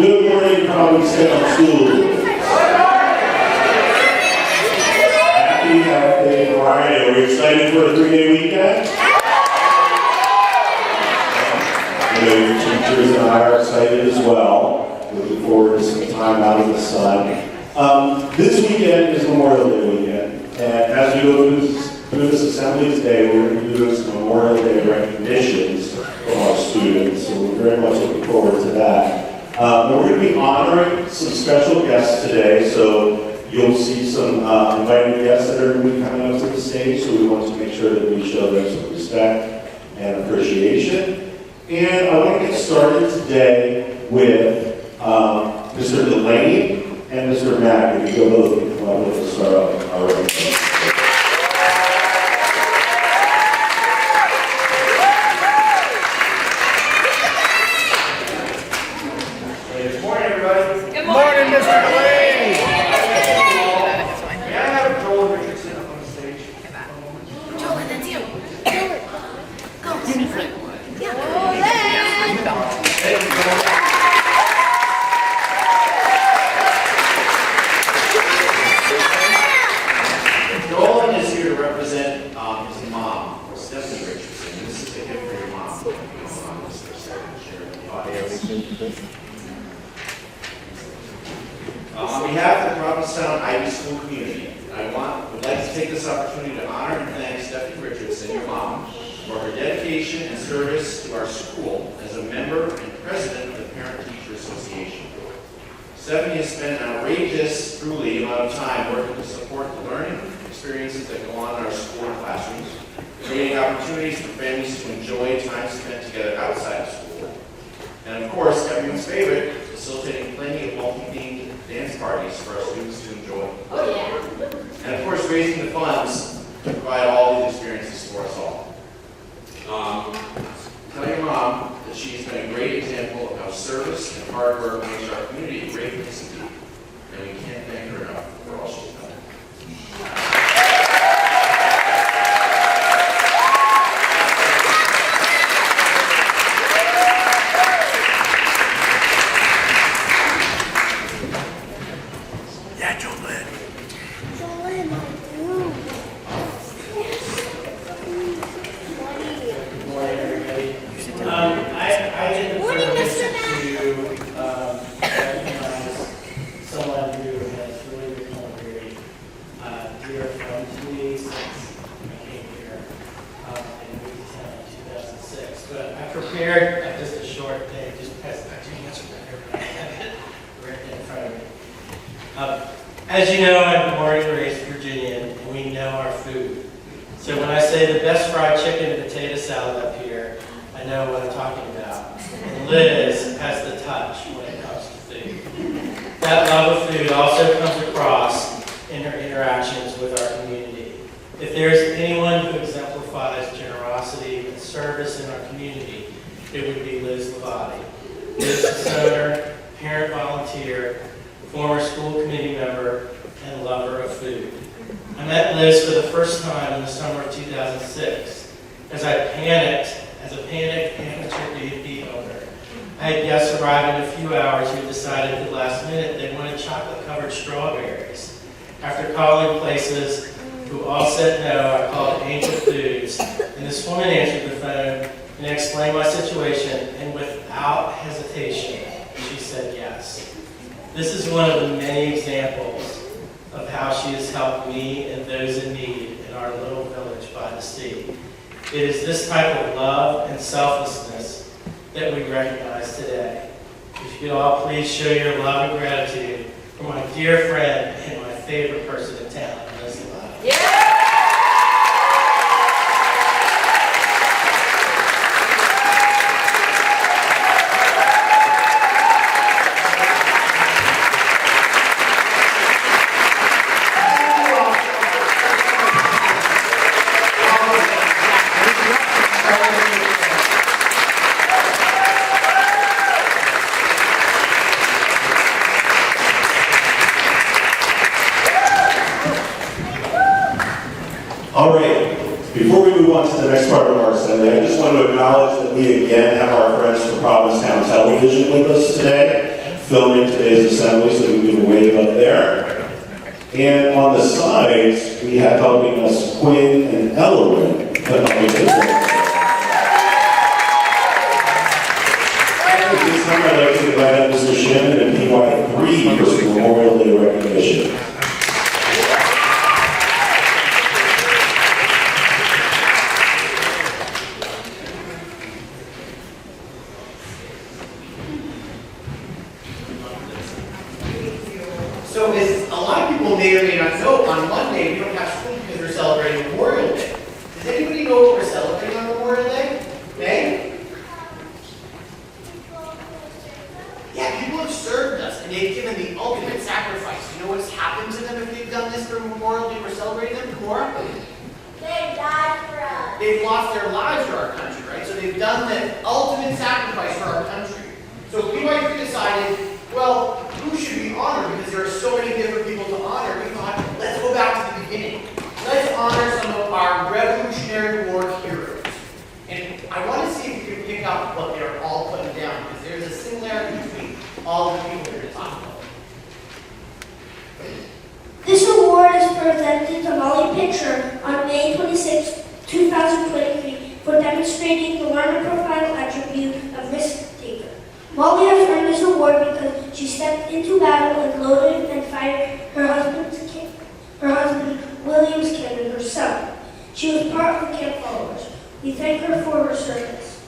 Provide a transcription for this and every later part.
Good morning, Provincetown School. Happy Friday. Are we excited for a 3-day weekend? I know your teachers and I are excited as well. Looking forward to some time out in the sun. This weekend is Memorial Day weekend, and as we go through this assembly today, we're going to be doing some Memorial Day recognitions from our students, so we're very much looking forward to that. And we're going to be honoring some special guests today, so you'll see some invited guests that are going to be coming up to the stage, so we want to make sure that we show them some respect and appreciation. And I want to get started today with Mr. Delaney and Mr. Mack. If you go both, you can come up with to start off our recognition. Good morning, everybody. Good morning, Mr. Delaney. May I have Joel Richardson up on the stage? Joel, that's you. Go. Joel is here to represent his mom, Stephanie Richardson. This is a gift for your mom. On behalf of the Provincetown Ivy School community, would like to take this opportunity to honor and thank Stephanie Richardson, your mom, for her dedication and service to our school as a member and president of the Parent-Teacher Association. Stephanie has spent an outrageous, truly amount of time working to support the learning experiences that go on in our school and classrooms, creating opportunities for families to enjoy time spent together outside of school. And of course, everyone's favorite, facilitating plenty of multi-themed dance parties for our students to enjoy. Oh, yeah. And of course, raising the funds to provide all these experiences for us all. Tell your mom that she's been a great example of how service and hard work makes our community a great place to be. And we can't thank her enough for all she's done. Yeah, Jolene. I did the privilege to recognize someone who has really become a very dear friend to me since I came here in Provincetown in 2006. But I prepared just a short thing, just pass it back to you. I have it right in front of me. As you know, I'm born and raised Virginian, and we know our food. So when I say the best fried chicken and potato salad up here, I know what I'm talking about. And Liz has the touch when it comes to food. That love of food also comes across in her interactions with our community. If there's anyone who exemplifies generosity and service in our community, it would be Liz Levati. Liz is an owner, parent volunteer, former school committee member, and lover of food. I met Liz for the first time in the summer of 2006 as a panicked amateur B&B owner. I had guests arrive in a few hours who decided at the last minute they wanted chocolate-covered strawberries. After calling places who all said no, I called Angel Foods, and this woman answered the phone and explained my situation, and without hesitation, she said yes. This is one of the many examples of how she has helped me and those in need in our little village by the sea. It is this type of love and selflessness that we recognize today. If you could all please show your love and gratitude for my dear friend and my favorite person in town, Liz Levati. Yeah. All right, before we move on to the next part of our assembly, I just want to acknowledge that we again have our friends from Provincetown Television with us today. filming today's assembly, so we can wave up there. And on the sides, we have helping us Quinn and Ellen put on the table. At this time, I'd like to invite up Mr. Shannon and PY3 for some Memorial Day recognition. So as a lot of people may or may not know, on Monday, we don't have school because we're celebrating Memorial Day. Does anybody know what we're celebrating on Memorial Day? Okay? Yeah, people have served us, and they've given the ultimate sacrifice. You know what's happened to them if they've done this for Memorial Day? We're celebrating them. More? They died for us. They've lost their lives for our country, right? So they've done the ultimate sacrifice for our country. So PY3 decided, well, who should we honor? Because there are so many different people to honor. We thought, let's go back to the beginning. Let's honor some of our Revolutionary War heroes. And I want to see if we can pick up what they're all putting down, because there's a similarity between all the people we're going to talk about. This award is presented to Molly Pitcher on May 26, 2023 for demonstrating the learner profile attribute of risk taker. Molly has earned this award because she stepped into battle and loaded and fired her husband William's cannon herself. She was part of the camp followers. We thank her for her service.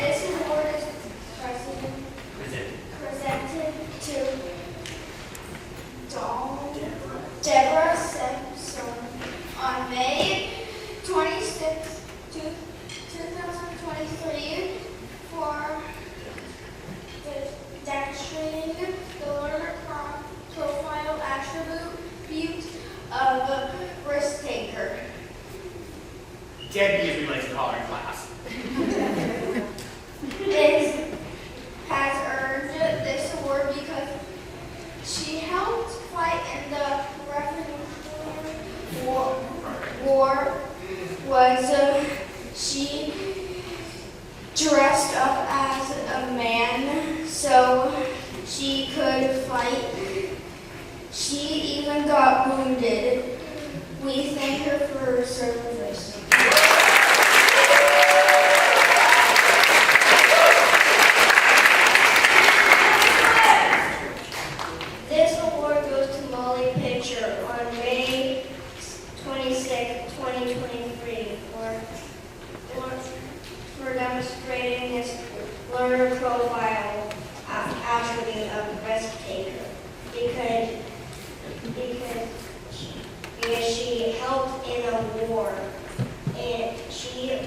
This award is presented to Deborah Simpson on May 26, 2023 for demonstrating the learner profile attribute of risk taker. Debbie, as we like to call her in class. Has earned this award because she helped fight in the Revolutionary War. She dressed up as a man so she could fight. She even got wounded. We thank her for her service. This award goes to Molly Pitcher on May 26, 2023 for demonstrating this learner profile attribute of risk taker because she helped in a war and she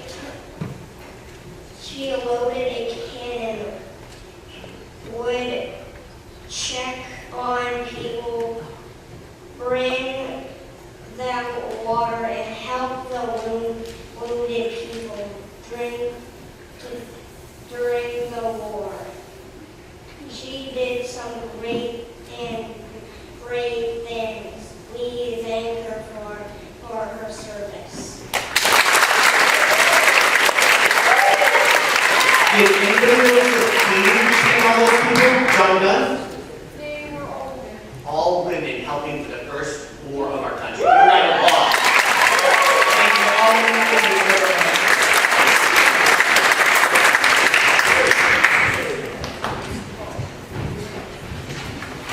loaded a cannon, would check on people, bring them water, and help the wounded people during the war. She did some great and brave things. We thank her for her service. Did anybody know the name between all those people? John Gunn? They were all women. All women helping for the first war of our country. You're right, applause. Thank you all women for your service.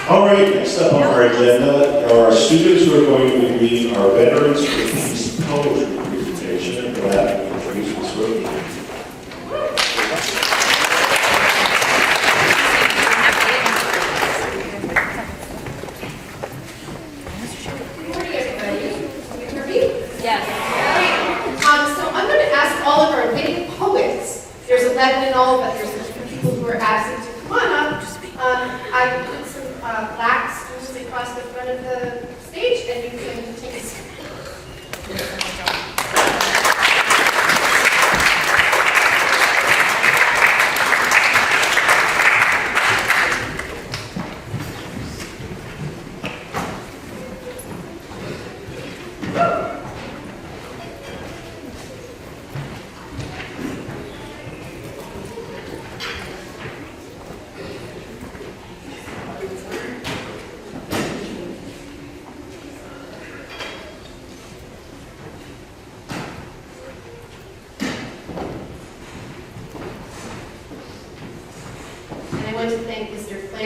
All right, next up on our agenda are our students who are going to be reading our Veterans for Peace poetry presentation. And for that, we introduce Ms. Roby. Good morning, everybody. Can you hear me? Yes. So I'm going to ask all of our winning poets. There's 11 in all, but there's some people who are absent to come on up. I put some black stools across the front of the stage, and you can take a seat.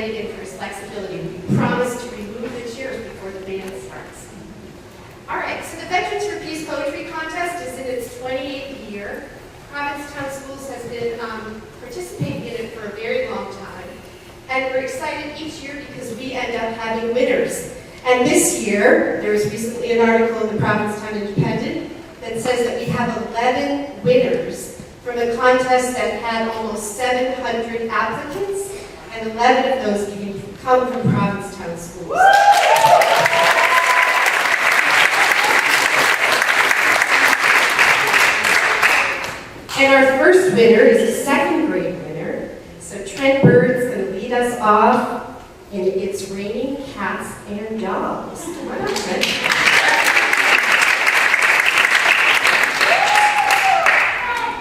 Flanagan for his flexibility. We promise to remove the chairs before the band starts. All right, so the Veterans for Peace Poetry Contest is in its 28th year. Provincetown Schools has been participating in it for a very long time. And we're excited each year because we end up having winners. And this year, there was recently an article in the Provincetown Independent that says that we have 11 winners from a contest that had almost 700 applicants, and 11 of those come from Provincetown Schools. And our first winner is a second grade winner. So Trent Bird's going to lead us off in It's Raining Cats and Dogs. Come on up, Trent.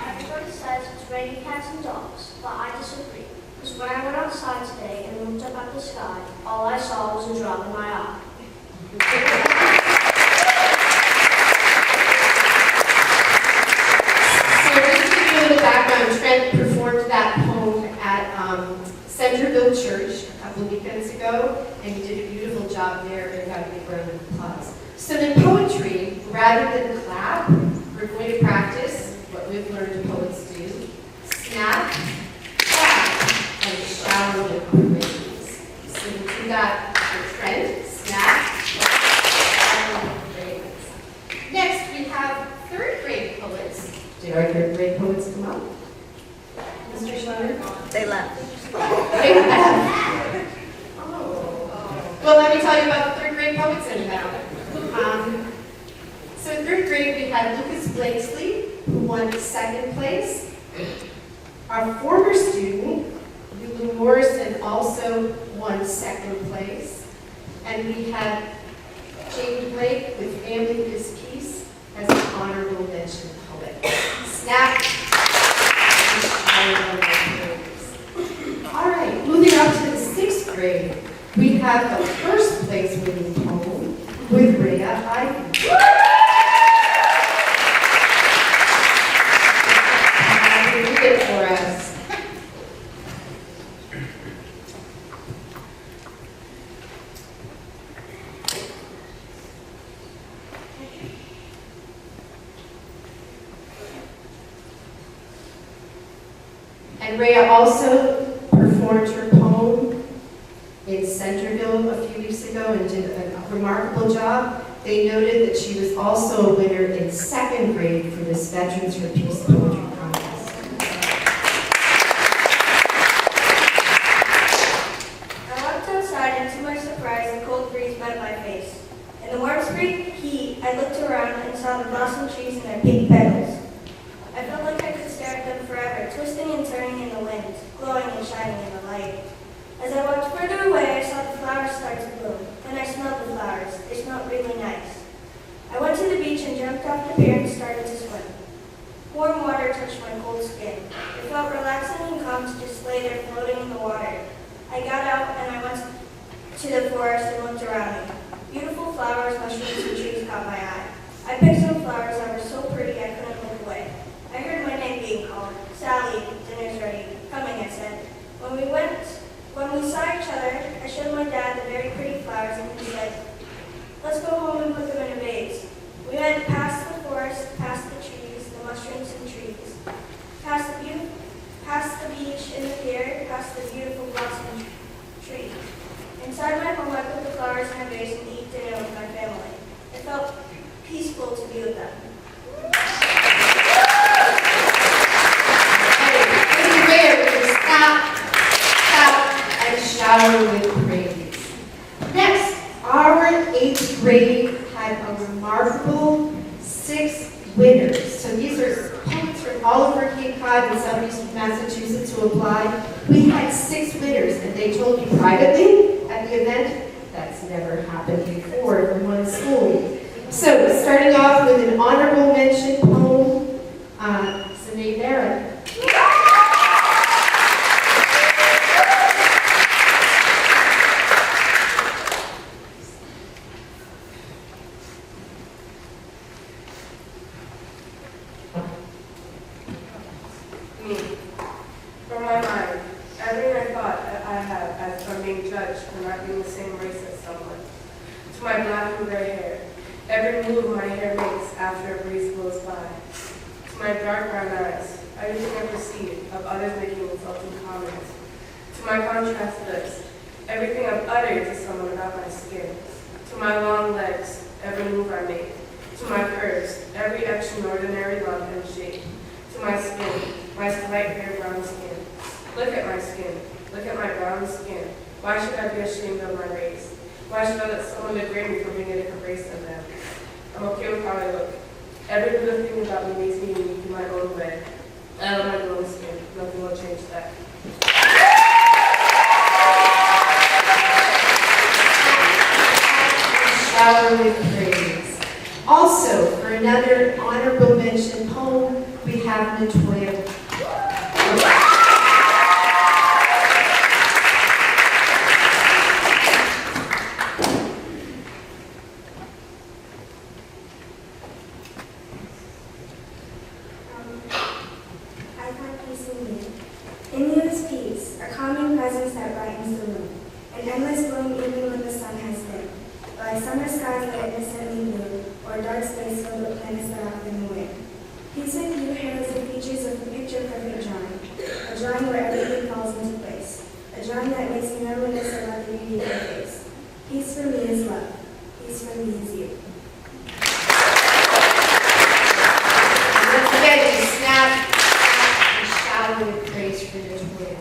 Everybody says it's raining cats and dogs, but I disagree. Because when I went outside today and looked up at the sky, all I saw was a drop in my eye. So just to give you a little background, Trent performed that poem at Centerville Church a couple of weekends ago, and he did a beautiful job there and got a big round of applause. So in poetry, rather than clap, we're going to practice what we've learned poets do: snap, clap, and shower with praise. So we do that for Trent: snap, clap, shower with praise. Next, we have third grade poets. Did our third grade poets come up? Mr. Schlemmer? They left. They left. Well, let me tell you about the third grade poets in town. So in third grade, we had Lucas Blakesley, who won second place. Our former student, Lulu Morrison, also won second place. And we had Jane Blake with Family is Peace as an honorable mention poet. Snap. All right, moving up to the sixth grade, we have the first place winning poem with Rhea Ivy. Read it for us. And Rhea also performed her poem in Centerville a few weeks ago and did a remarkable job. They noted that she was also a winner in second grade for this Veterans for Peace Poetry Contest. I walked outside and to my surprise, a cold breeze met my face. In the warm spring heat, I looked around and saw the blossom trees and their pink petals. I felt like I could stare at them forever, twisting and turning in the wind, glowing and shining in the light. As I walked further away, I saw the flowers start to bloom. Then I smelled the flowers. They smelled really nice. I went to the beach and jumped off the pier and started to swim. Warm water touched my cold skin. It felt relaxing and calm to just lay there floating in the water. I got out and I went to the forest and looked around me. Beautiful flowers, mushrooms, and trees caught my eye. I picked some flowers that were so pretty I couldn't look away. I heard my name being called. Sally, dinner's ready. Coming, I said. When we saw each other, I showed my dad the very pretty flowers and he said, let's go home and put them in a vase. We went past the forest, past the trees, the mushrooms and trees, past the beach and the pier, past the beautiful blossom tree. Inside my home, I put the flowers in a vase and ate dinner with my family. It felt peaceful to be with them. Shower with praise. Next, our 8th grade had a remarkable 6 winners. So these are poets from all over Cape Cod and southeast Massachusetts who applied. We had 6 winners, and they told me privately at the event that's never happened before in one school. So starting off with an honorable mention poem, Sinead Barrett. From my mind, every thought I have as from being judged for not being the same race as someone. To my black and gray hair, every move my hair makes after a breeze blows by. To my dark brown eyes, everything I perceive of others making insulting comments. To my contrast lips, everything I've uttered to someone about my skin. To my long legs, every move I make. To my curves, every extraordinary lump and shape. To my skin, my slight bare brown skin. Look at my skin. Look at my brown skin. Why should I be ashamed of my race? Why should I let someone degrade me for being a different race than them? I'm okay with how I look. Every little thing about me makes me unique in my own way. I love my glowing skin. Nothing will change that. Shower with praise. Also, for another honorable mention poem, we have Natoya. I find peace in you. In you is peace, a calming presence that brightens the room. An endless bloom even when the sun has dimmed. Like summer skies that are innocently blue, or dark space filled with planets that are in the wind. Peace with you heralds the features of the picture-perfect drawing. A drawing where everything falls into place. A drawing that makes me reminisce about the beauty of your face. Peace for me is love. Peace for me is you. Once again, we snap and shower with praise for Natoya.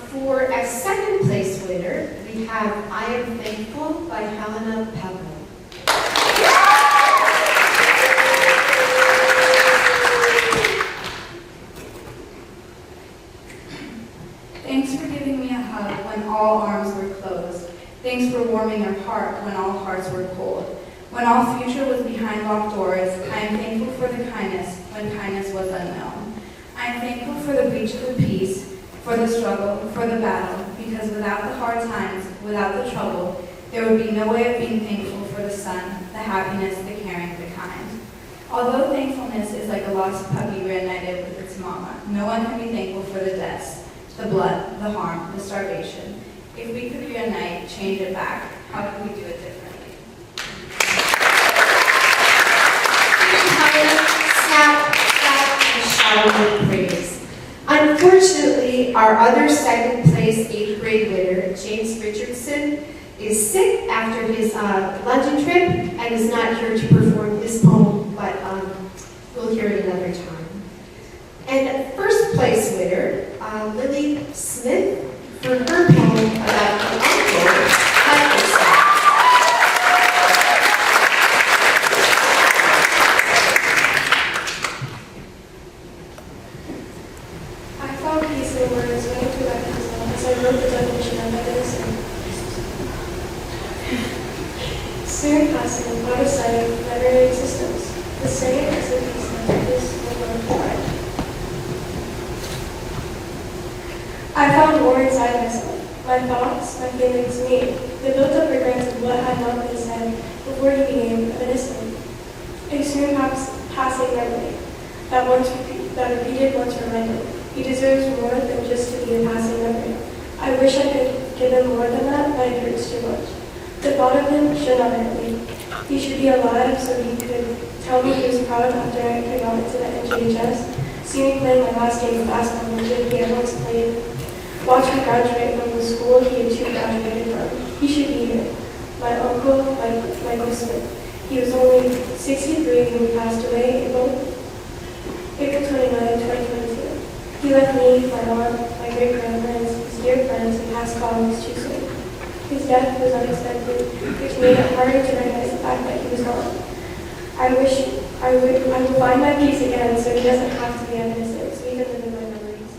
For a second place winner, we have I Am Thankful by Helena Pablo. Thanks for giving me a hug when all arms were closed. Thanks for warming your heart when all hearts were cold. When all future was behind locked doors, I am thankful for the kindness when kindness was unknown. I am thankful for the breach of the peace, for the struggle, for the battle, because without the hard times, without the trouble, there would be no way of being thankful for the sun, the happiness, the caring, the kind. Although thankfulness is like a lost puppy reunited with its mama, no one can be thankful for the deaths, the blood, the harm, the starvation. If we could reunite, change it back, how could we do it differently? Snap, and shower with praise. Unfortunately, our other second place 8th grade winner, James Richardson, is sick after his London trip and is not here to perform his poem, but we'll hear it another time. And first place winner, Lily Smith, for her poem about her uncle, Michael. I found peace in words running through my pencil as I wrote the definition of medicine. Soon passing, out of sight, never in existence. The same as the peace that is no longer right. I found war inside myself. My thoughts, my feelings, me. The built-up regrets of what had not been said before he became innocent. A soon passing memory that repeated once reminded. He deserves more than just to be a passing memory. I wish I could give him more than that, but it hurts too much. The thought of him should not hurt me. He should be alive so he could tell me he was proud after I got into the NJHS, see me playing my last game of basketball in the gym he had once played, watch me graduate from the school he had too graduated from. He should be here. My uncle, Michael Smith. He was only 63 when he passed away April 29, 2022. He left me, my aunt, my great-grandparents, his dear friends, and past colleagues too soon. His death was unexpected, which made it harder to recognize the fact that he was gone. I will find my peace again so he doesn't have to be innocent, so he can live in my memories.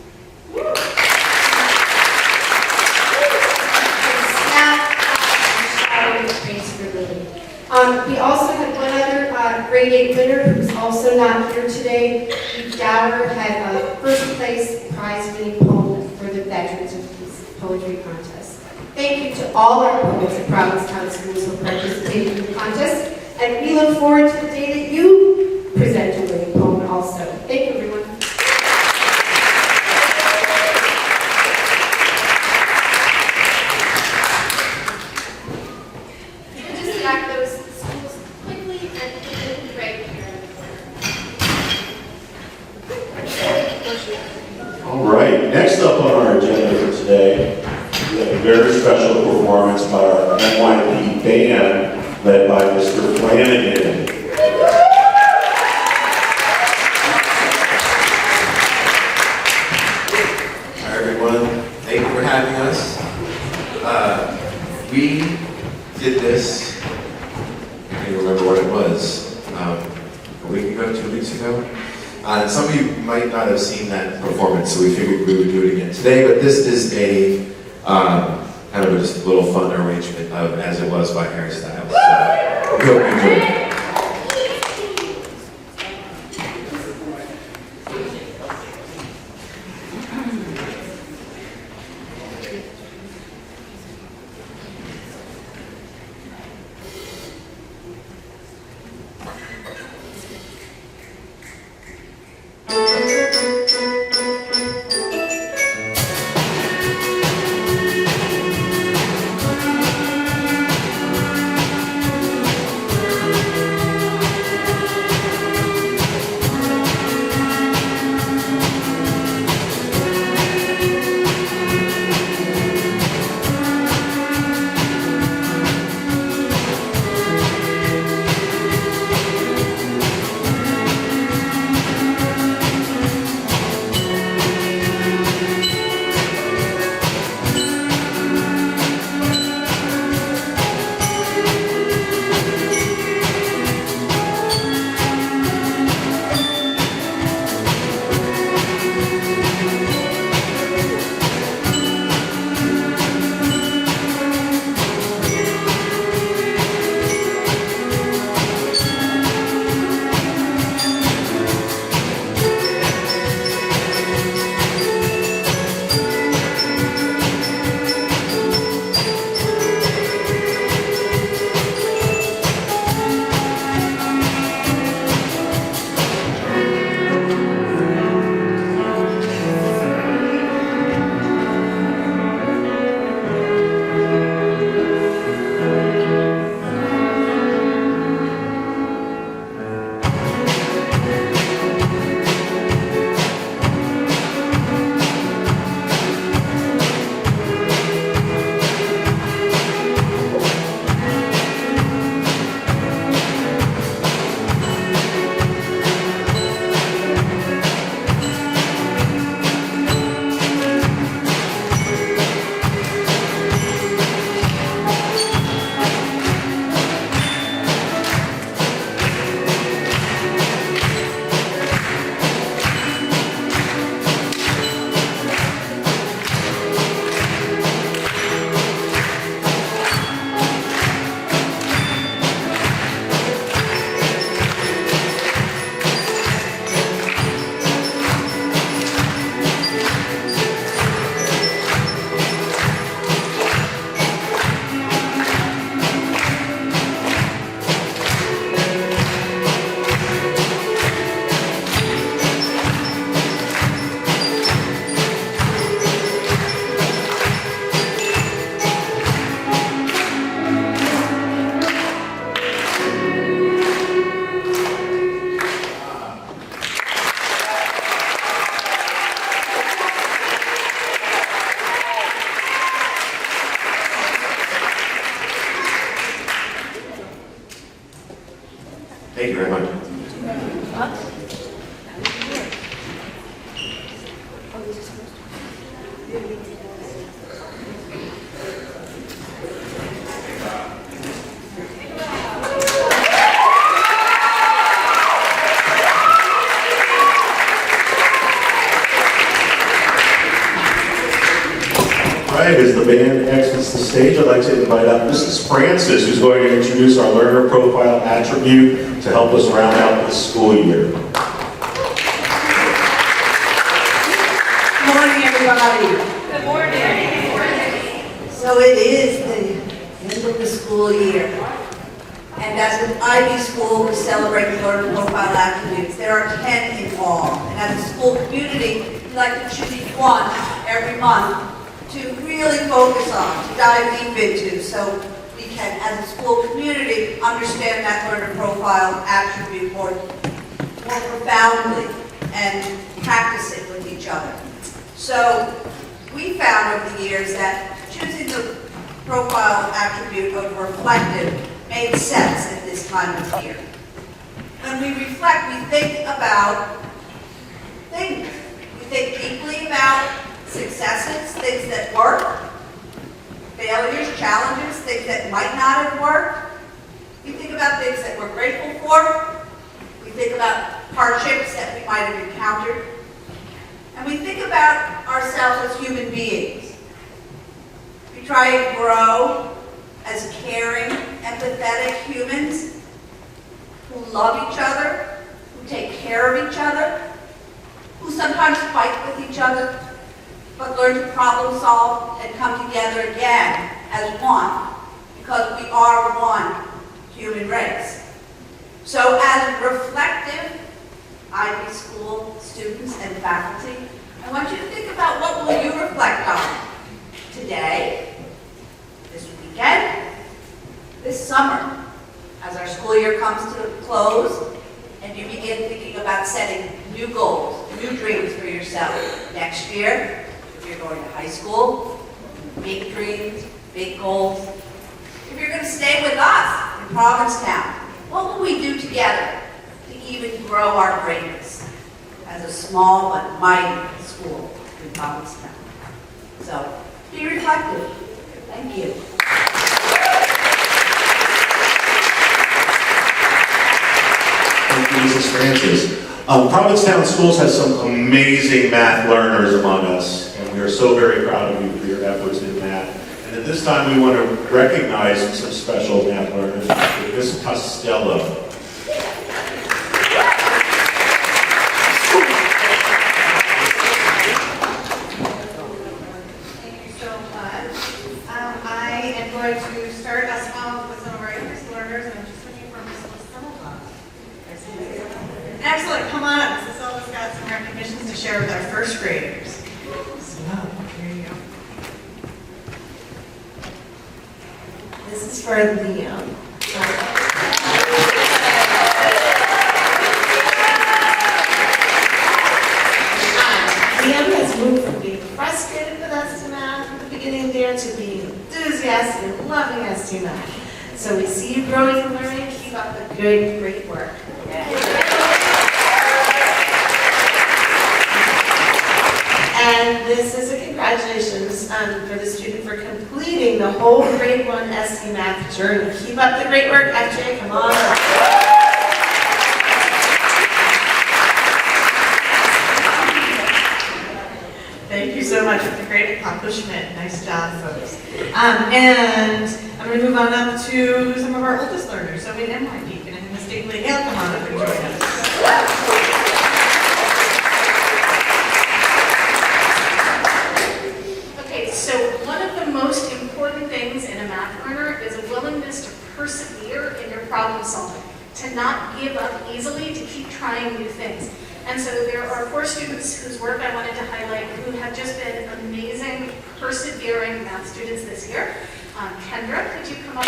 We also had one other grade 8 winner who's also not here today. Eve Dower had a first place prize-winning poem for the Veterans of Peace Poetry Contest. Thank you to all our poets at Provincetown schools who participated in the contest, and we look forward to the day that you present your winning poem also. Thank you, everyone. special performance by our NYP band, led by Mr. Flanagan. Hi everyone, thank you for having us. We did this, I can't remember what it was, a week ago, 2 weeks ago. And some of you might not have seen that performance, so we figured we would do it again today, but this is a kind of just a little fun arrangement of As It Was by Harry Styles. So we hope you enjoy it. Thank you very much. All right, as the band exits the stage, I'd like to invite up Mrs. Francis, who's going to introduce our learner profile attribute to help us round out this school year. Good morning, everybody. Good morning. So it is the end of the school year. And as an Ivy school, we celebrate the learner profile attributes. There are 10 in all. And as a school community, we like to choose one every month to really focus on, to dive deep into, so we can, as a school community, understand that learner profile attribute more profoundly and practice it with each other. So we found over the years that choosing the profile attribute of reflective made sense at this time of year. When we reflect, we think about things. We think deeply about successes, things that work, failures, challenges, things that might not have worked. We think about things that we're grateful for. We think about hardships that we might have encountered. And we think about ourselves as human beings. We try and grow as caring, empathetic humans who love each other, who take care of each other, who sometimes fight with each other, but learn to problem solve and come together again as one, because we are one human race. So as reflective IB school students and faculty, I want you to think about what will you reflect on today, this weekend, this summer, as our school year comes to a close, and you begin thinking about setting new goals, new dreams for yourself. Next year, if you're going to high school, big dreams, big goals. If you're going to stay with us in Provincetown, what will we do together to even grow our greatness as a small but mighty school in Provincetown? So, be reflective. Thank you. Thank you, Mrs. Francis. Provincetown Schools has some amazing math learners among us, and we are so very proud of you for your efforts in math. And at this time, we want to recognize some special math learners. Miss Costello. I am going to start us off with some of our English learners, and I'm just looking for Miss Lizelda. Excellent, come on up. Miss Lizelda's got some recognitions to share with our first graders. So, here you go. This is for Liam. Liam has moved from being frustrated with ST Math at the beginning of the year to being enthusiastic and loving ST Math. So we see you growing and learning. Keep up the good, great work. And this is a congratulations for the student for completing the whole grade 1 ST Math journey. Keep up the great work, FJ. Come on. Thank you so much for the great accomplishment. Nice job, folks. And I'm going to move on up to some of our oldest learners. So in NYP, can I mistakenly Hale come on up and join us? Okay, so one of the most important things in a math learner is a willingness to persevere in your problem solving, to not give up easily, to keep trying new things. And so there are 4 students whose work I wanted to highlight who have just been amazing, persevering math students this year. Kendra, could you come up?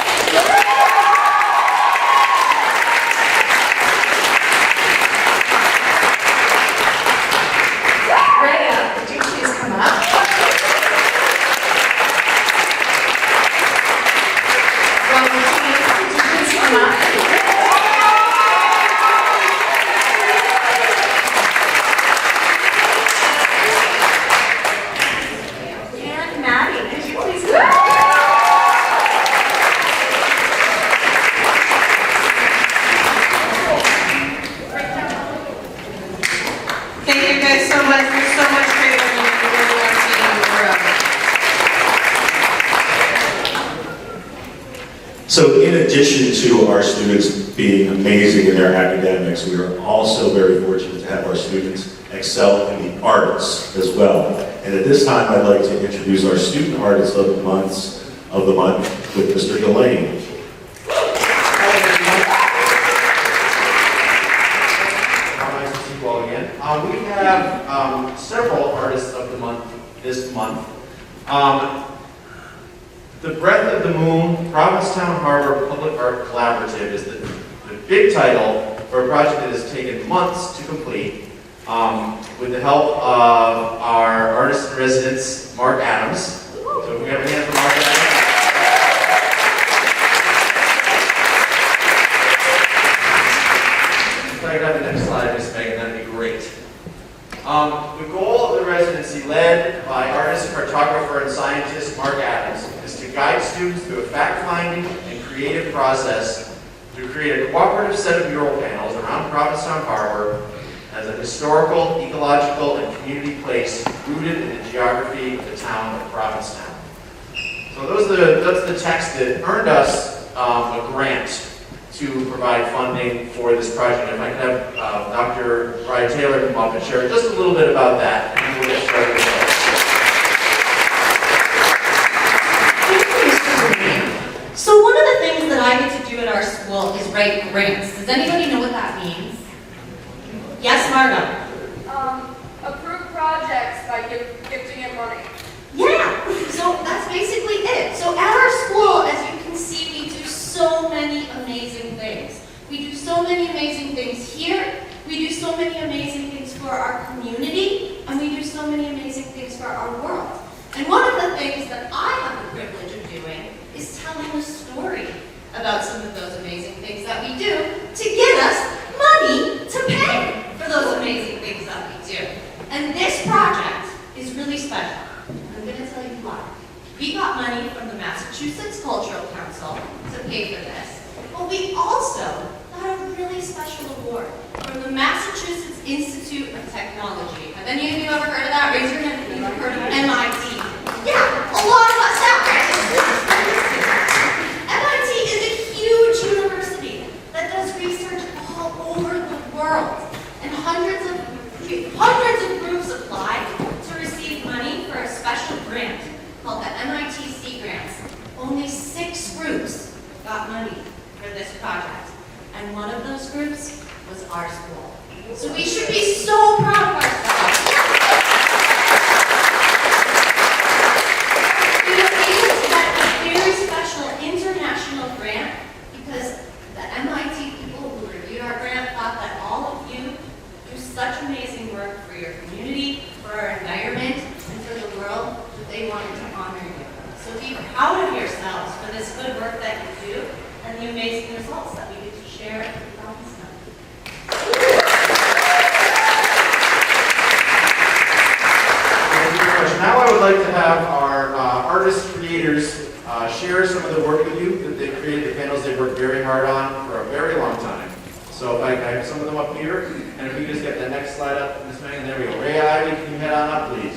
Rhea, could you please come up? Could you please come up? Thank you guys so much. There's so much great learning you really are seeing in the room. So in addition to our students being amazing in their academics, we are also very fortunate to have our students excel in the arts as well. And at this time, I'd like to introduce our student artist of the month with Mr. Delane. We have several artists of the month this month. The Breath of the Moon Provincetown Harbor Public Art Collaborative is the big title for a project that has taken months to complete with the help of our artist in residence, Mark Adams. So if we have a hand for Mark Adams. students through a fact-finding and creative process to create a cooperative set of mural panels around Provincetown Harbor as a historical, ecological, and community place rooted in the geography of the town of Provincetown. So that's the text that earned us a grant to provide funding for this project. If I could have Dr. Brian Taylor come up and share just a little bit about that, and then we'll get started with that. So one of the things that I get to do at our school is write grants. Does anybody know what that means? Yes, Margo? Approve projects by gifting it money. Yeah, so that's basically it. So at our school, as you can see, we do so many amazing things. We do so many amazing things here. We do so many amazing things for our community, and we do so many amazing things for our world. And one of the things that I have the privilege of doing is telling a story about some of those amazing things that we do to get us money to pay for those amazing things that we do. And this project is really special. I'm going to tell you why. We got money from the Massachusetts Cultural Council to pay for this, but we also got a really special award from the Massachusetts Institute of Technology. Have any of you ever heard of that? Raise your hand if you've heard of MIT. Yeah, a lot of us have, right? MIT is a huge university that does research all over the world, and hundreds of groups applied to receive money for a special grant called the MIT Sea Grants. Only 6 groups got money for this project, and one of those groups was our school. So we should be so proud of ourselves. We were able to get a very special international grant because the MIT people who reviewed our grant thought that all of you do such amazing work for your community, for our environment, and for the world that they wanted to honor you. So be proud of yourselves for this good work that you do and the amazing results that we get to share with Provincetown. Thank you very much. Now I would like to have our artist creators share some of the work with you that they created, the panels they worked very hard on for a very long time. So if I have some of them up here, and if we just get the next slide up, Ms. Megan, there we go. Ray Ivy, can you head on up, please?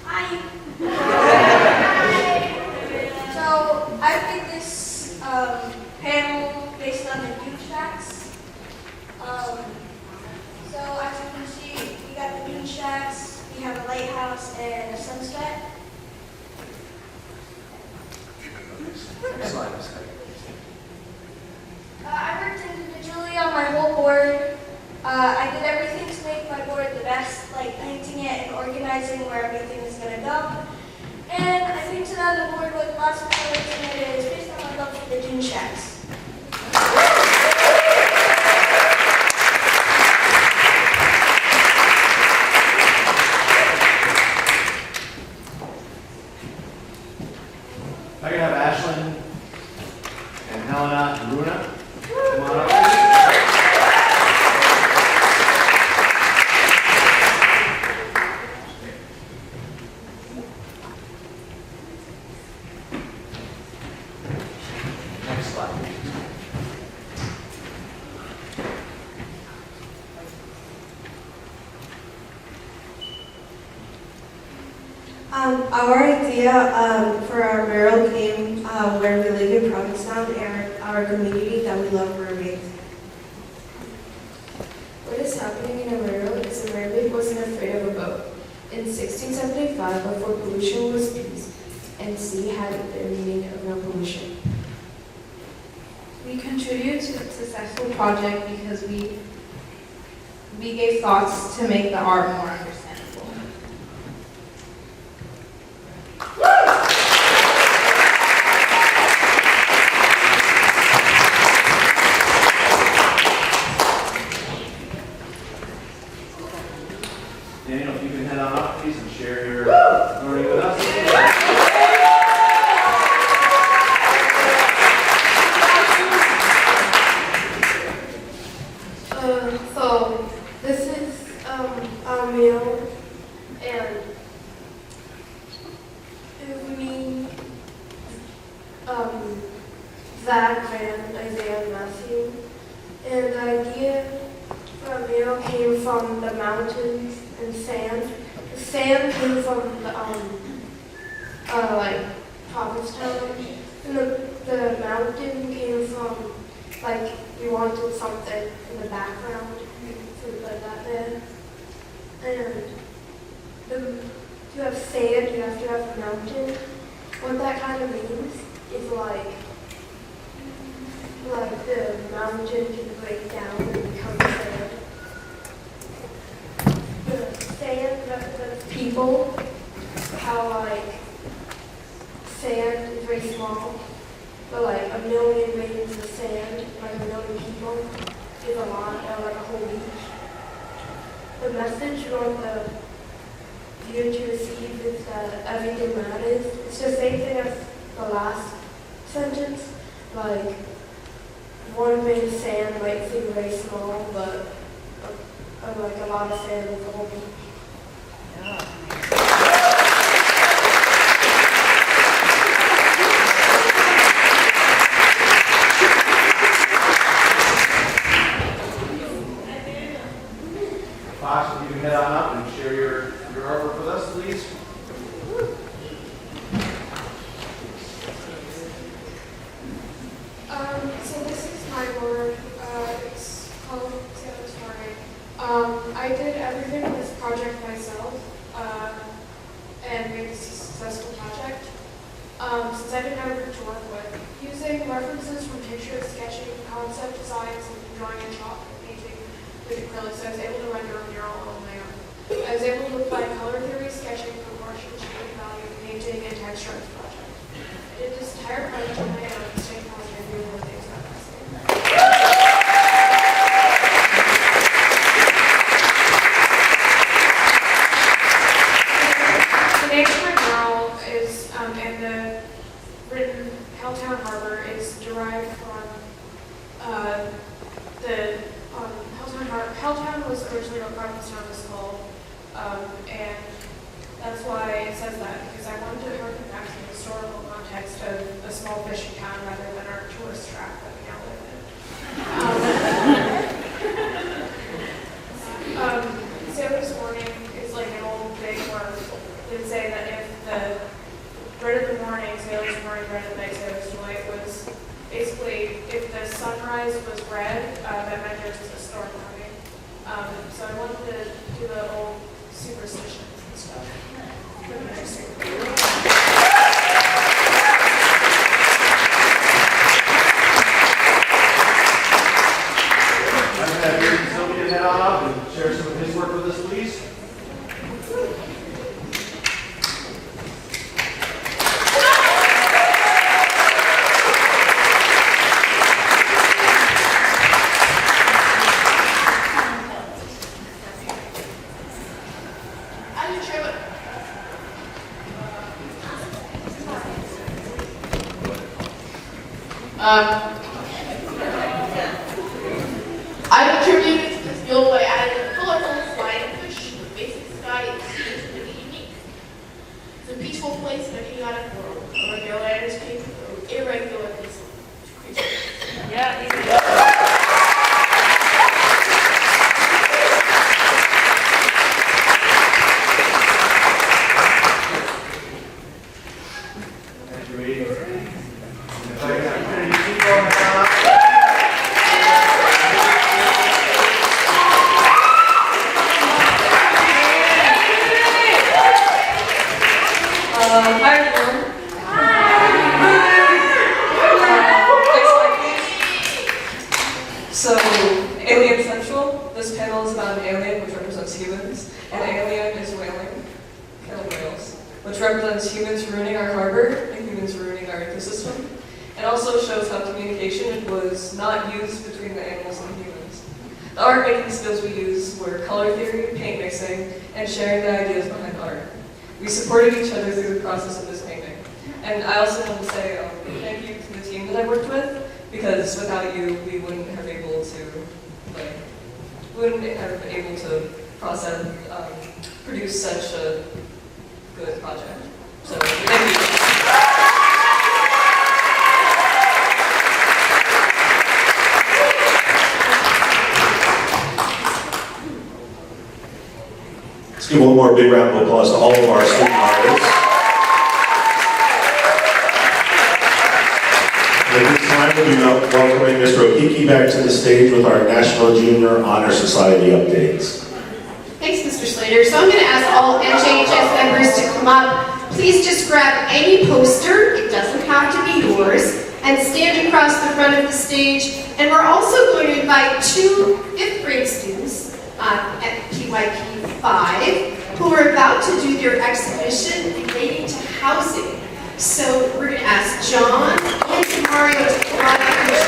Hi. So I did this panel based on the dune shacks. So as you can see, we got the dune shacks, we have a lighthouse and a sunset. I worked individually on my whole board. I did everything to make my board the best, like painting it and organizing where everything is going to go. And I painted on the board with lots of colors, and it is based on my love for the dune shacks. If I can have Ashlyn and Helena and Runa come on up. Next slide. Our idea for our mural came where we live in Provincetown and our community that we love mermaids. What is happening in a mural is a mermaid wasn't afraid of a boat. In 1675, before pollution was peace, and sea had the meaning of no pollution. We contribute to the successful project because we gave thoughts to make the art more understandable. Daniel, if you can head on up, please, and share your learning with us. So So, this is our meal, and it would be Zach, Van, Isaiah, and Matthew. And the idea for our meal came from the mountains and sand. The sand came from the like Provincetown, and the mountain came from like we wanted something in the background, so we put that there. And to have sand, you have to have a mountain. What that kind of means is like the mountain can break down and become sand. The sand represents people, how like sand is very small, but like a million grains of sand, like a million people, is a lot, or like a whole beach. The message we want the viewer to receive is that everything matters. It's the same thing as the last sentence, like one grain of sand might seem very small, but like a lot of sand is a whole beach. Fox, if you can head on up and share your artwork with us, please. So this is my board. It's called This Morning. I did everything in this project myself and made this a successful project. Since I didn't have a group to work with, using references from pictures, sketching, concept designs, and drawing and chalk and painting with acrylics, I was able to render a mural on my own. I was able to apply color theory, sketching, proportion, shape, value, painting, and texture on this project. I did this entire project on my own, staying positive, doing the things that I was saying. The name of my mural is, and the written Helltown Harbor is derived from the Helltown Harbor. Helltown was originally what Provincetown was called, and that's why it says that, because I wanted to harken back to the historical context of a small fishing town rather than our tourist trap that we now live in. Sailor's Morning is like an old big word. It would say that if the red of the morning, sailor's morning, red of the night, sailor's delight was basically if the sunrise was red, that meant there was a storm coming. So I wanted to do the old superstitions and stuff. Pretty interesting. I'm going to have Sylvia head on up and share some of his work with us, please. I contributed to this mural by adding a colorful flying fish with basic sky and scenes to make it unique. It's a peaceful place in a chaotic world. A regular land is capable of irregular creatures. Thank you, Edie. If I can opportunity to keep going head on up. Hi everyone. So, Alien Central. This panel is about an alien which represents humans. An alien is whaling, killer whales, which represents humans ruining our harbor and humans ruining our ecosystem. It also shows how communication was not used between the animals and humans. The art making skills we used were color theory, paint mixing, and sharing the ideas behind art. We supported each other through the process of this painting. And I also want to say thank you to the team that I worked with, because without you, we wouldn't have been able to wouldn't have been able to produce such a good project. So thank you. Let's give one more big round of applause to all of our student artists. And at this time, we'll be welcoming Mr. Okiki back to the stage with our National Junior Honor Society updates. Thanks, Mr. Slater. So I'm going to ask all NJHS members to come up. Please just grab any poster, it doesn't have to be yours, and stand across the front of the stage. And we're also going to invite 2 5th grade students at PYP 5 who are about to do their exhibition relating to housing. So we're going to ask John and Mario to come on up and join us.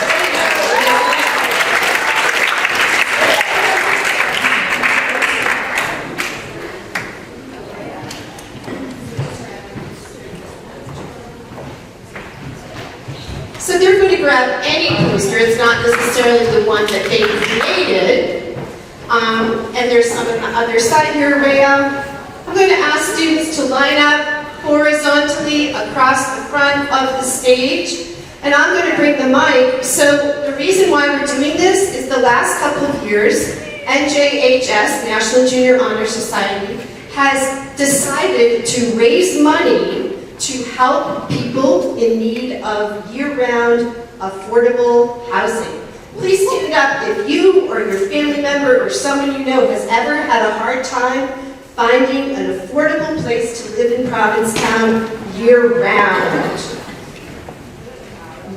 So they're going to grab any poster. It's not necessarily the one that they created. And there's some on the other side here, Rhea. I'm going to ask students to line up horizontally across the front of the stage. And I'm going to bring the mic. So the reason why we're doing this is the last couple of years, NJHS, National Junior Honor Society, has decided to raise money to help people in need of year-round affordable housing. Please stand up if you or your family member or someone you know has ever had a hard time finding an affordable place to live in Provincetown year-round.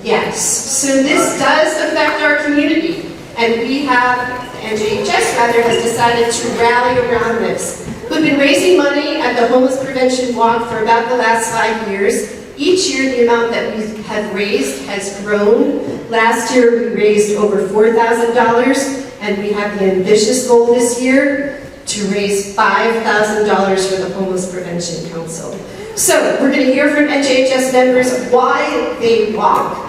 Yes, so this does affect our community, and we have, NJHS rather, has decided to rally around this. We've been raising money at the Homeless Prevention Walk for about the last 5 years. Each year, the amount that we have raised has grown. Last year, we raised over $4,000, and we have the ambitious goal this year to raise $5,000 for the Homeless Prevention Council. So, we're going to hear from NJHS members why they walk.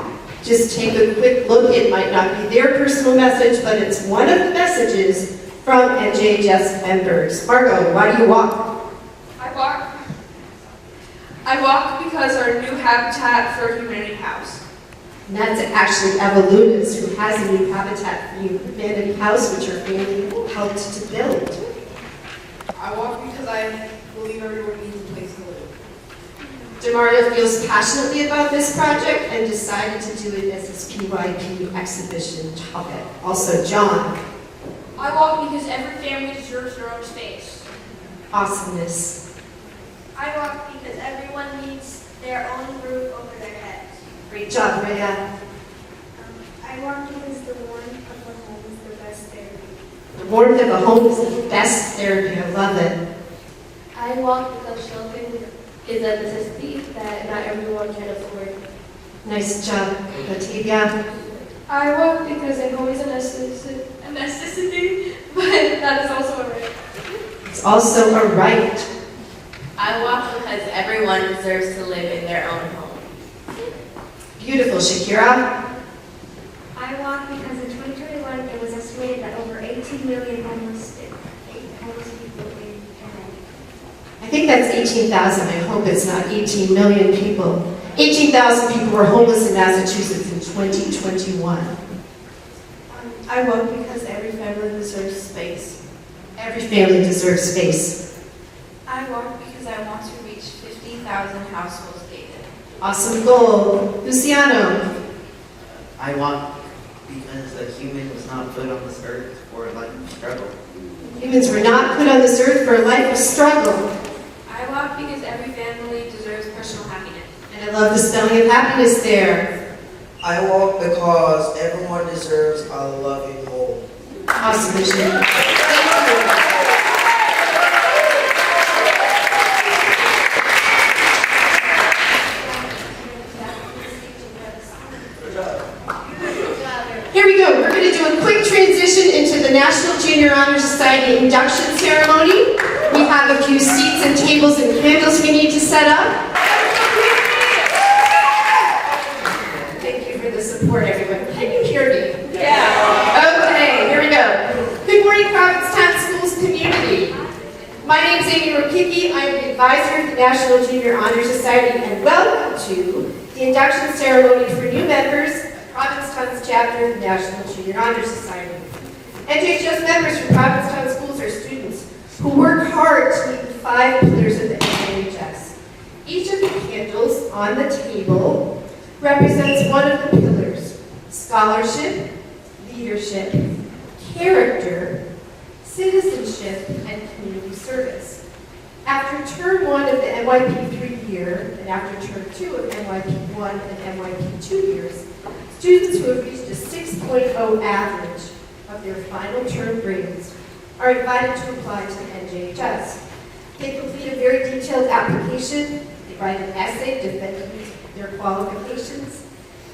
Just take a quick look. It might not be their personal message, but it's one of the messages from NJHS members. Margot, why do you walk? I walk because our new Habitat for Humanity house. And that's actually Evolutus, who has a new Habitat for Humanity house, which her family helped to build. I walk because I believe everyone needs a place to live. Demario feels passionately about this project and decided to do it as his PYP exhibition topic. Also, John. I walk because every family deserves their own space. Awesomeness. I walk because everyone needs their own roof over their heads. Great job, Rhea. I walk because the warmth of the home is the best therapy. The warmth of a home is the best therapy. I love it. I walk because shelter is a necessity that not everyone can afford. Nice job, Latavia. I walk because a home is a necessity, but that is also a right. It's also a right. I walk because everyone deserves to live in their own home. Beautiful, Shakira. I walk because in 2021 it was estimated that over 18 million homeless people in Canada. I think that's 18,000. I hope it's not 18 million people. 18,000 people were homeless in Massachusetts in 2021. I walk because every family deserves space. Every family deserves space. I walk because I want to reach 50,000 households gated. Awesome goal. Luciano. I walk because a human was not put on this earth for a life of struggle. Humans were not put on this earth for a life of struggle. I walk because every family deserves personal happiness. And I love the spelling of happiness there. I walk because everyone deserves a loving home. Awesome, Michelle. Here we go. We're going to do a quick transition into the National Junior Honor Society induction ceremony. We have a few seats and tables and candles we need to set up. Thank you for the support, everyone. Can you hear me? Yeah. Okay, here we go. Good morning, campus community. My name is Amy Rokicki. I'm the advisor of the National Junior Honor Society, and welcome to the induction ceremony for new members of Provincetown's chapter of the National Junior Honor Society. NJHS members from Provincetown schools are students who work hard to meet the 5 pillars of the NJHS. Each of the candles on the table represents one of the pillars: scholarship, leadership, character, citizenship, and community service. After term 1 of the NYP 3-year, and after term 2 of NYP 1 and NYP 2 years, students who have reached a 6.0 average of their final term grades are invited to apply to the NJHS. They complete a very detailed application, they write an essay defending their qualifications,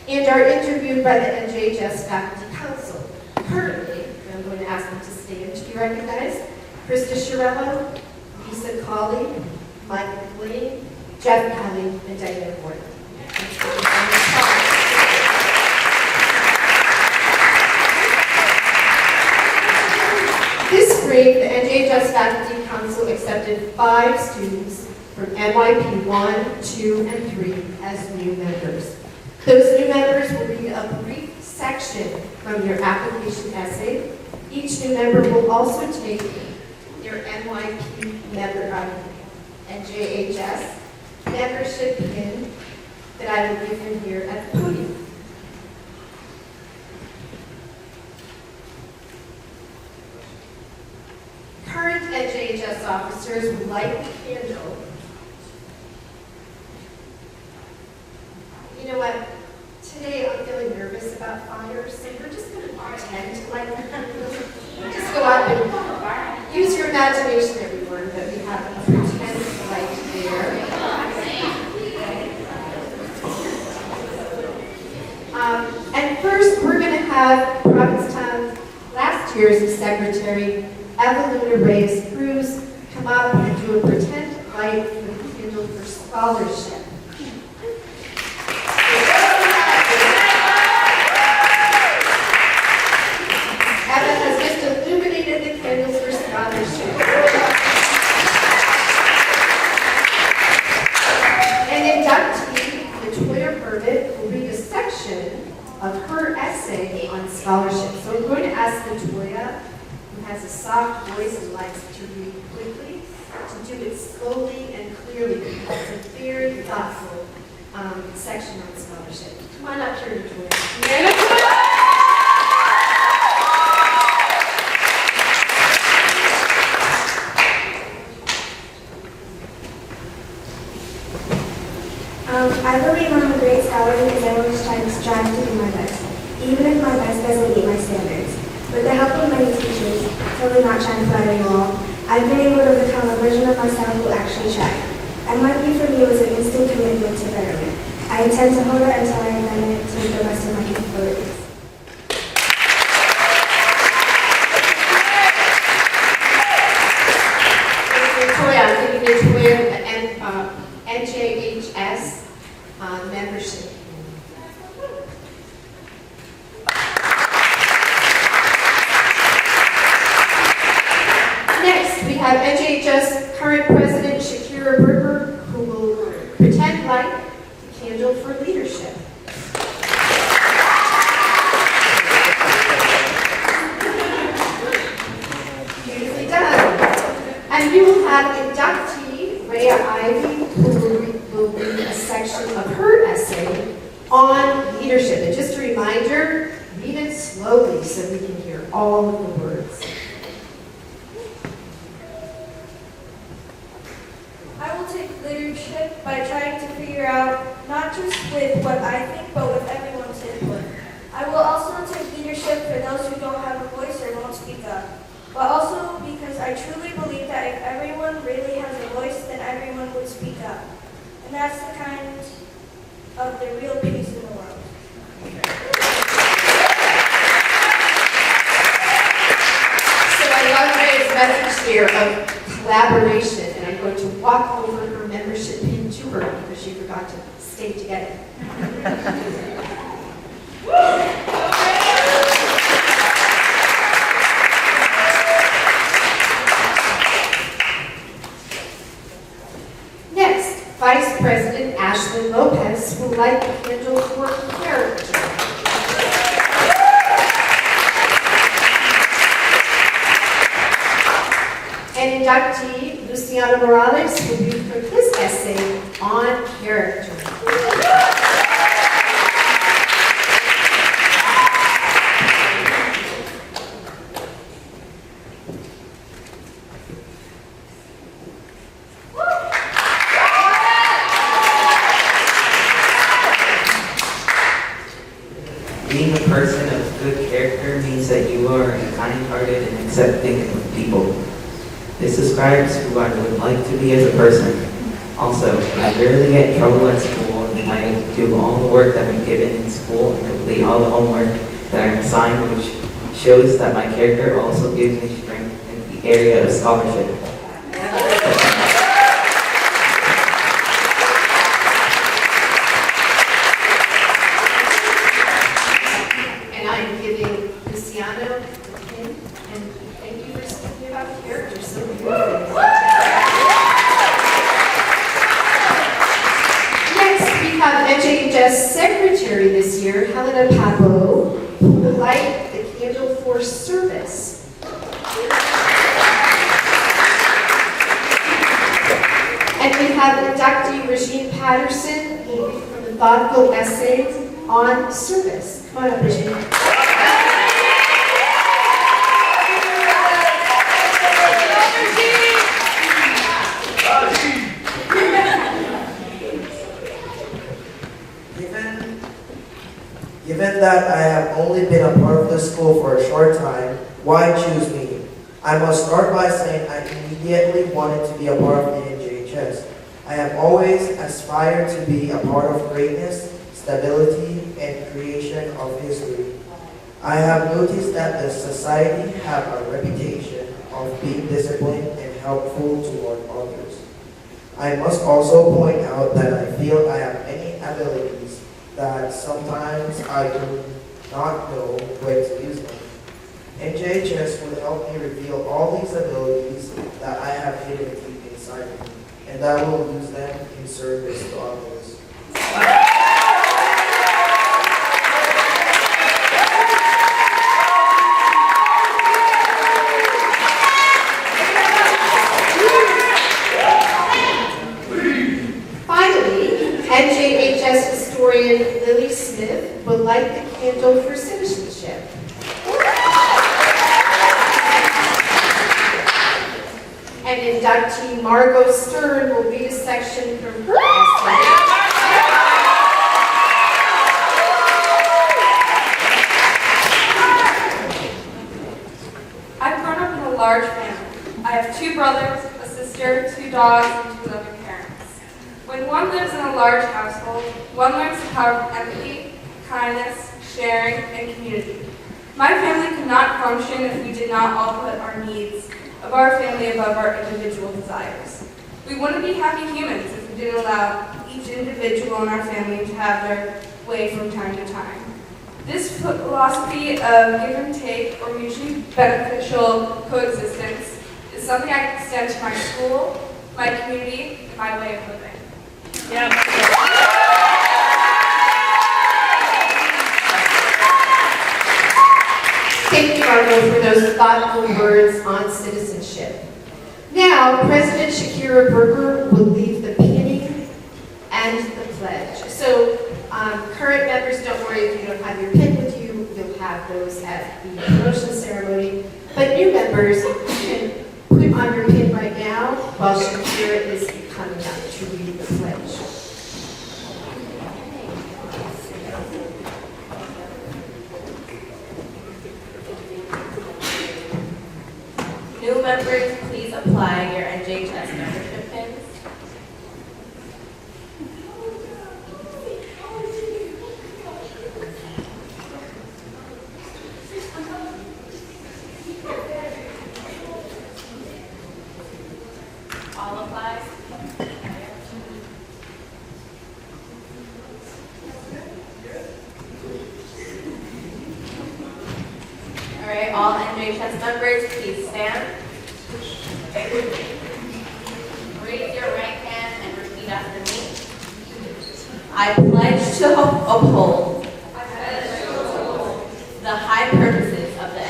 and are interviewed by the NJHS Faculty Council. Currently, I'm going to ask them to stand to be recognized: Krista Shirello, Lisa Colley, Mike McLean, Jeff Kelly, and Diana Gordon. This spring, the NJHS Faculty Council accepted 5 students from NYP 1, 2, and 3 as new members. Those new members will read a brief section from your application essay. Each new member will also take their NYP member, NJHS membership pin that I will give them here at the podium. Current NJHS officers would light the candle. You know what? Today I'm feeling nervous about fires, so we're just going to pretend to light the candle. Just go out and use your imagination, everyone, that we have a pretend light there. And first, we're going to have Provincetown last year's secretary, Evelina Reyes Cruz, come up and do a pretend light for the candle for scholarship. Evan has just illuminated the candle for scholarship. An inductee, Latoya Burnett, will read a section of her essay on scholarship. So I'm going to ask Latoya, who has a soft voice and likes to read quickly, to do it slowly and clearly, because it's a very thoughtful section on scholarship. Come on up here, Latoya. I believe I'm a great scholar because I always strive to do my best, even if my best doesn't meet my standards. With the help of many teachers, totally not trying to flatter you all, I've been able to become a version of myself who actually tried. NYP for me was an instant commitment to betterment. I intend to hold it until I have done it to the best of my capabilities. Latoya, I'm giving Latoya the NJHS membership. Next, we have NJHS current president Shakira Berger, who will pretend light the candle for leadership. Beautifully done. And you will have inductee Rhea Ivy, who will read a section of her essay on leadership. And just a reminder, read it slowly so we can hear all of the words. I will take leadership by trying to figure out, not just with what I think, but with everyone's input. I will also take leadership for those who don't have a voice or won't speak up, but also because I truly believe that if everyone really has a voice, then everyone would speak up. And that's the kind of the real peace in the world. So I love Ray's message here of collaboration, and I'm going to walk over her membership pin to her because she forgot to stay together. President Ashlyn Lopez will light the candle for character. And inductee Luciano Morales will read from his essay on character. Being a person of good character means that you are kind-hearted and accepting of people. This describes who I would like to be as a person. Also, I rarely get in trouble at school, and I do all the work that I'm given in school and complete all the homework that I'm assigned, which shows that my character also gives me strength in the area of scholarship. And I'm giving Luciano the pin, and thank you for speaking about character so beautifully. Next, we have NJHS Secretary this year, Helena Pablo, who will light the candle for service. And we have inductee Regine Patterson, who will read from the thoughtful essays on service. Come on up, Regine. Given that I have only been a part of the school for a short time, why choose me? I must start by saying I immediately wanted to be a part of the NJHS. I have always aspired to be a part of greatness, stability, and creation of history. I have noticed that the society have a reputation of being disciplined and helpful toward others. I must also point out that I feel I have many abilities that sometimes I do not know where to use them. NJHS will help me reveal all these abilities that I have hidden deep inside me, and I will use them in service to others. Finally, NJHS historian Lily Smith will light the candle for citizenship. And inductee Margot Stern will read a section from her essay. I've grown up in a large family. I have 2 brothers, a sister, 2 dogs, and 2 loving parents. When one lives in a large household, one learns the power of empathy, kindness, sharing, and community. My family could not function if we did not all put our needs of our family above our individual desires. We wouldn't be happy humans if we didn't allow each individual in our family to have their way from time to time. This philosophy of give and take or mutually beneficial coexistence is something I extend to my school, my community, and my way of living. Thank you, Margot, for those thoughtful words on citizenship. Now, President Shakira Berger will lead the pinning and the pledge. So, current members, don't worry if you don't have your pin with you. You'll have those at the promotion ceremony. But new members, you can put on your pin right now while Shakira is coming up to read the pledge. New members, please apply your NJHS membership pins. All applies. All right, all NJHS members, please stand. Raise your right hand and repeat after me. I pledge to uphold the high purposes of the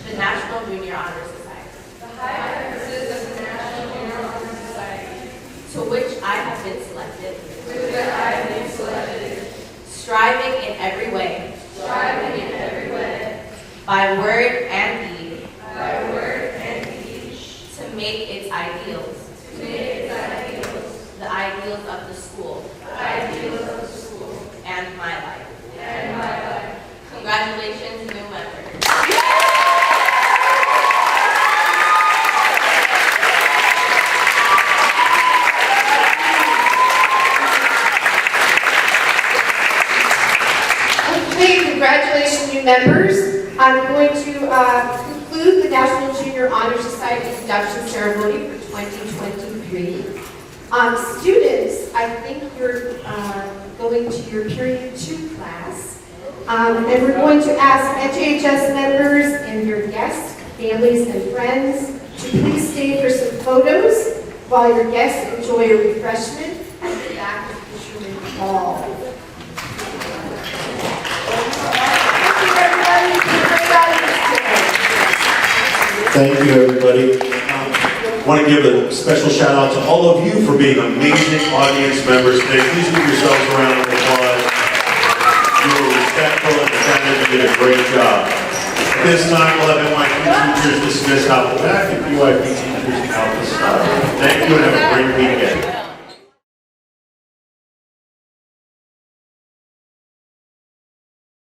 the National Junior Honor Society. The high purposes of the National Junior Honor Society. To which I have been selected. To which I have been selected. Striving in every way. Striving in every way. By word and deed. By word and deed. To make its ideals. To make its ideals. The ideals of the school. The ideals of the school. And my life. And my life. Congratulations, new members. Okay, congratulations, new members. I'm going to conclude the National Junior Honor Society induction ceremony for 2023. Students, I think you're going to your period 2 class. And we're going to ask NJHS members and your guests, families, and friends to please stay for some photos while your guests enjoy a refreshment at the back of Fisherman Hall. Thank you, everybody. I want to give a special shout out to all of you for being amazing audience members today. Please give yourselves a round of applause. You were respectful and attentive. You did a great job. At this time, we'll have NYP teachers dismissed out the back and PYP teachers out the side. Thank you and have a great weekend.